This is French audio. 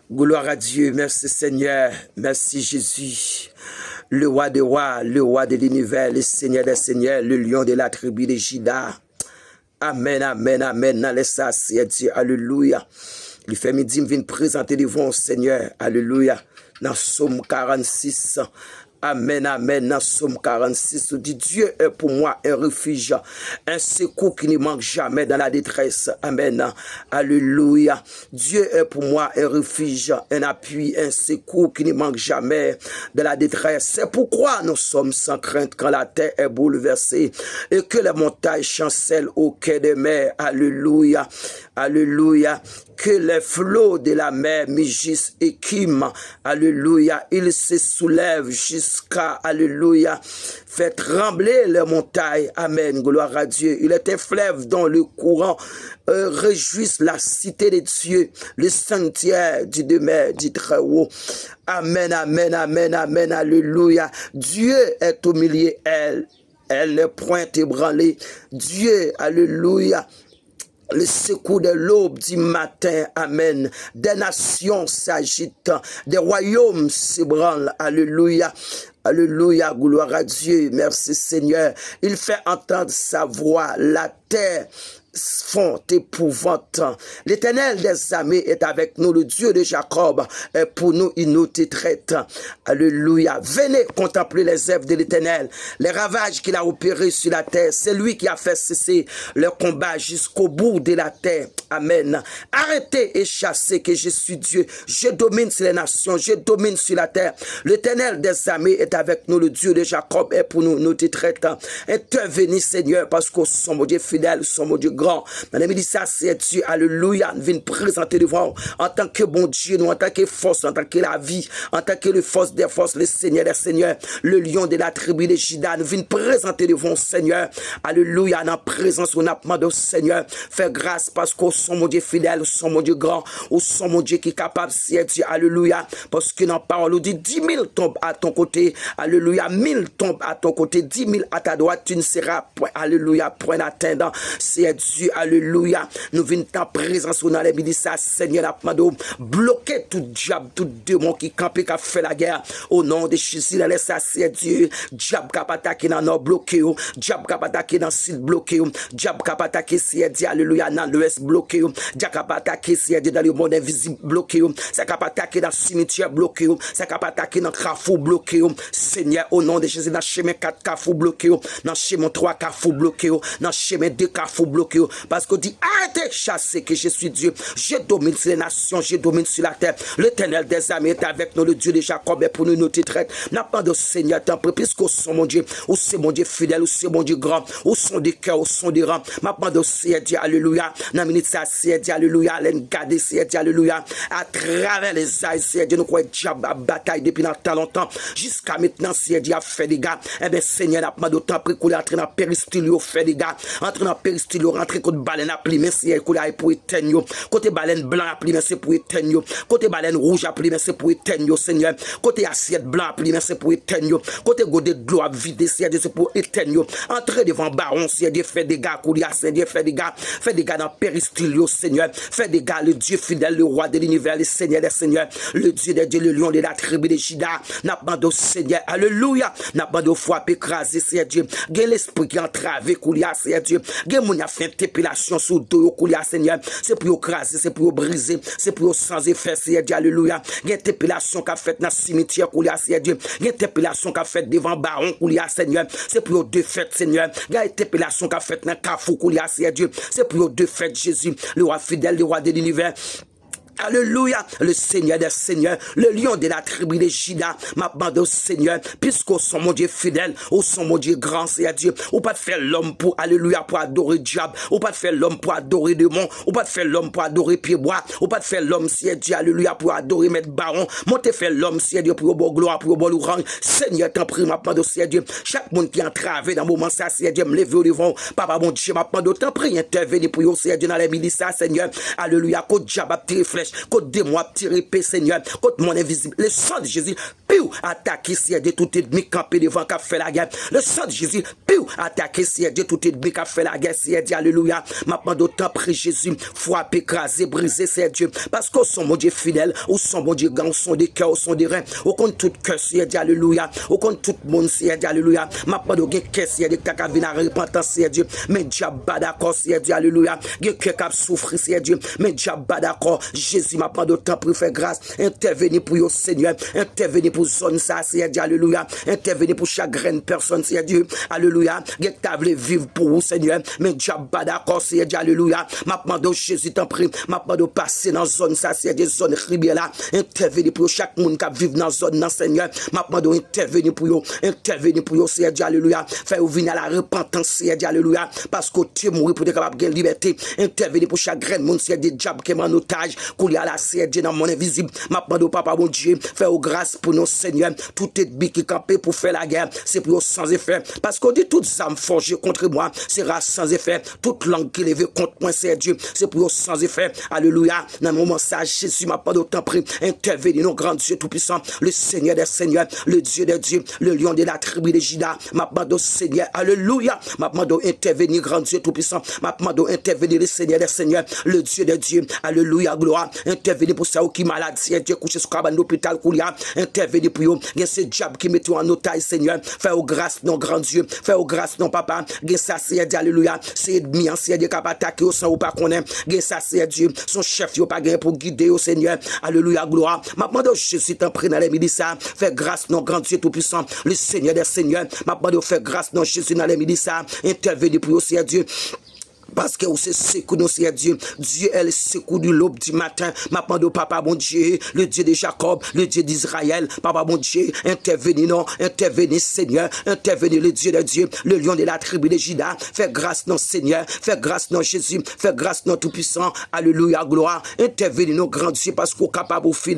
Gloire à Dieu, merci Seigneur, merci Jésus, le roi des rois, le roi de l'univers, le Seigneur des seigneurs, le lion de la tribu de Juda. Amen, amen, amen, dans les sas, Dieu, alléluia. Il fait midi, me vient présenter devant Seigneur, alléluia, dans Psaume 46. Amen, amen, dans Psaume 46, dit Dieu est pour moi un refuge, un secours qui ne manque jamais dans la détresse. Amen, alléluia. Dieu est pour moi un refuge, un appui, un secours qui ne manque jamais dans la détresse. C'est pourquoi nous sommes sans crainte quand la terre est bouleversée et que les montagnes chancellent au quai des mers. Alléluia, alléluia. Que les flots de la mer mugissent et écument. Alléluia. Il se soulève jusqu'à, alléluia, fait trembler les montagnes. Amen. Gloire à Dieu. Il est un fleuve dont le courant réjouisse la cité de Dieu, le sanctuaire du demeure du Très-Haut. Amen, amen, amen, amen. Alléluia. Dieu est au milieu d'elle. Elle n'est point ébranlée. Dieu, alléluia. Le secours de l'aube du matin, amen. Des nations s'agitent, des royaumes s'ébranlent, alléluia. Alléluia, gloire à Dieu, merci Seigneur. Il fait entendre sa voix, la terre font épouvante. L'Éternel des armées est avec nous, le Dieu de Jacob est pour nous, il nous traite. Alléluia. Venez contempler les œuvres de l'Éternel, les ravages qu'il a opérés sur la terre. C'est lui qui a fait cesser le combat jusqu'au bout de la terre. Amen. Arrêtez et chassez que je suis Dieu. Je domine sur les nations, je domine sur la terre. L'Éternel des armées est avec nous, le Dieu de Jacob est pour nous, nous traite. Intervenez, Seigneur, parce que son Dieu fidèle, son Dieu grand. Dans les médias, c'est Dieu, alléluia, nous venons présenter devant en tant que bon Dieu, nous, en tant que force, en tant que la vie, en tant que le force des forces, le Seigneur des seigneurs, le lion de la tribu de Juda, nous venons présenter devant Seigneur, alléluia, dans la présence, on a demandé au Seigneur, fais grâce parce qu'on son mon Dieu fidèle, son mon Dieu grand, ou son mon Dieu qui est capable, c'est Dieu, alléluia, parce que dans la parole, on dit 10 000 tombent à ton côté, alléluia, 1000 tombent à ton côté, 10 000 à ta droite, tu ne seras point, alléluia, point attendant, c'est Dieu. Alléluia, nous venons en présence dans les midi, ça, Seigneur, bloquer tout diable, tout démon qui campe, qui a fait la guerre au nom de Jésus. Laisse ça, c'est Dieu. Diable qui a attaqué dans le nord bloqué, diable qui a attaqué dans le sud bloqué, diable qui a attaqué, c'est Dieu, alléluia, dans l'ouest bloqué, diable qui a attaqué, c'est Dieu, dans le monde invisible bloqué, ça qui a attaqué dans le cimetière bloqué, ça qui a attaqué dans le carrefour bloqué, Seigneur, au nom de Jésus, dans le chemin 4 carrefour bloqué, dans le chemin 3 carrefour bloqué, dans le chemin 2 carrefour bloqué. Parce qu'on dit, arrêtez de chasser que je suis Dieu. Je domine sur les nations, je domine sur la terre. L'Éternel des armées est avec nous, le Dieu de Jacob est pour nous, nous traite. N'a pas de Seigneur, tant pis, puisqu'au son mon Dieu, ou c'est mon Dieu fidèle, ou c'est mon Dieu grand, ou son des cœurs, ou son des rangs. N'a pas de Seigneur, Dieu, alléluia. N'a minute ça, Seigneur, Dieu, alléluia. L'engardé, Seigneur, Dieu, alléluia. À travers les ailes, Seigneur, Dieu, nous croyons diable à bataille depuis tant longtemps. Jusqu'à maintenant, Seigneur, Dieu a fait des gars. Eh bien, Seigneur, n'a pas de temps pris qu'on est entré dans péristyle, fait des gars. Entré dans péristyle, rentré contre baleine appelé, mais c'est pour éteindre. Côté baleine blanc appelé, mais c'est pour éteindre. Côté baleine rouge appelé, mais c'est pour éteindre, Seigneur. Côté assiette blanc appelé, mais c'est pour éteindre. Côté godet de l'eau à vider, c'est pour éteindre. Entrez devant baron, Seigneur, fait des gars, Koulia, Seigneur, fait des gars dans péristyle, Seigneur. Fait des gars, le Dieu fidèle, le roi de l'univers, le Seigneur des seigneurs, le Dieu des dieux, le lion de la tribu de Juda. N'a pas de Seigneur, alléluia. N'a pas de foi écrasé, Seigneur Dieu. Gain l'esprit qui entravé, Koulia, Seigneur Dieu. Gain mon a fait épilation sous dos, Koulia, Seigneur. C'est pour écraser, c'est pour briser, c'est pour sans effet, Seigneur Dieu, alléluia. Gain épilation qu'a fait dans le cimetière, Koulia, Seigneur Dieu. Gain épilation qu'a fait devant baron, Koulia, Seigneur. C'est pour défaite, Seigneur. Gain épilation qu'a fait dans Carrefour, Koulia, Seigneur Dieu. C'est pour défaite, Jésus, le roi fidèle, le roi de l'univers. Alléluia, le Seigneur des seigneurs, le lion de la tribu de Juda, ma bande au Seigneur, puisqu'au son mon Dieu fidèle, au son mon Dieu grand, c'est Dieu, ou pas de faire l'homme pour, alléluia, pour adorer diable, ou pas de faire l'homme pour adorer démon, ou pas de faire l'homme pour adorer pied-bois, ou pas de faire l'homme, c'est Dieu, alléluia, pour adorer mettre baron, montez faire l'homme, c'est Dieu, pour bon gloire, pour bon orange, Seigneur, t'en prie, ma bande au c'est Dieu, chaque monde qui est entravé dans le moment, ça, c'est Dieu, me lever au devant, papa, mon Dieu, ma bande au t'en prie, intervenir pour vous, c'est Dieu, dans les midi, ça, Seigneur, alléluia, côte diable, tiré flèche, côte de moi, tiré paix, Seigneur, côte mon invisible, le sang de Jésus, piou, attaquer, Seigneur Dieu, tout ennemi campé devant qui a fait la guerre. Le sang de Jésus, piou, attaquer, Seigneur Dieu, tout ennemi qui a fait la guerre, Seigneur Dieu, alléluia. Maintenant, d'autant prie Jésus, frappé, écrasé, brisé, Seigneur Dieu, parce qu'au son mon Dieu fidèle, au son mon Dieu grand, au son des cœurs, au son des reins, au compte tout cœur, Seigneur Dieu, alléluia, au compte tout le monde, Seigneur Dieu, alléluia. Maintenant, au cœur, Seigneur Dieu, qui a vu la repentance, Seigneur Dieu, mais diable pas d'accord, Seigneur Dieu, alléluia. Il y a cœur qui a souffert, Seigneur Dieu, mais diable pas d'accord. Jésus m'a pas de temps pour faire grâce, intervenir pour le Seigneur, intervenir pour zone ça, Seigneur Dieu, alléluia, intervenir pour chaque graine personne, Seigneur Dieu, alléluia. Il t'a voulu vivre pour vous, Seigneur, mais diable pas d'accord, Seigneur Dieu, alléluia. M'a demandé Jésus t'en prie, m'a demandé de passer dans zone ça, Seigneur Dieu, zone rivière là, intervenir pour chaque monde qui vit dans zone dans Seigneur, m'a demandé intervenir pour vous, Seigneur Dieu, alléluia. Faire venir à la repentance, Seigneur Dieu, alléluia, parce que tu es mort pour être capable de liberté, intervenir pour chaque graine monde, Seigneur Dieu, diable qui est en otage, qu'on y a la Seigneur Dieu dans mon invisible, m'a demandé papa mon Dieu, faire grâce pour nos Seigneur, tout ennemi qui campé pour faire la guerre, c'est pour sans effet, parce qu'on dit toutes âmes forgées contre moi sera sans effet, toute langue qui lève contre moi, Seigneur Dieu, c'est pour sans effet, alléluia. Dans mon message, Jésus m'a pas d'autant pris, intervenir, nos grand Dieu tout-puissant, le Seigneur des Seigneurs, le Dieu des dieux, le lion de la tribu de Juda, m'a pas de Seigneur, alléluia, m'a pas intervenir, grand Dieu tout-puissant, m'a pas intervenir, le Seigneur des Seigneurs, le Dieu des dieux, alléluia, gloire, intervenir pour ça qui malade, Seigneur Dieu, couché sur cabane d'hôpital, Koulia, intervenir pour eux, il y a ce diable qui met en otage, Seigneur, faire grâce, non grand Dieu, faire grâce, non papa, il y a ça, Seigneur Dieu, alléluia, c'est ennemi, Seigneur Dieu, qui a attaqué au sang ou pas qu'on aime, il y a ça, Seigneur Dieu, son chef, il n'y a pas gagné pour guider au Seigneur, alléluia, gloire, m'a demandé Jésus t'en prie dans les midi ça, faire grâce, non grand Dieu tout-puissant, le Seigneur des Seigneurs, m'a demandé faire grâce, non Jésus dans les midi ça, intervenir pour eux, Seigneur Dieu. Parce que c'est secours nous, Seigneur Dieu. Dieu est le secours du l'aube du matin. M'appelle au papa, mon Dieu, le Dieu de Jacob, le Dieu d'Israël. Papa, mon Dieu, intervenez, non, intervenez, Seigneur, intervenez, le Dieu de Dieu, le lion de la tribu de Juda. Fais grâce, non, Seigneur, fais grâce, non, Jésus, fais grâce, non, tout-puissant. Alléluia, gloire. Intervenez, non, grand Dieu, parce qu'on est capable au fil.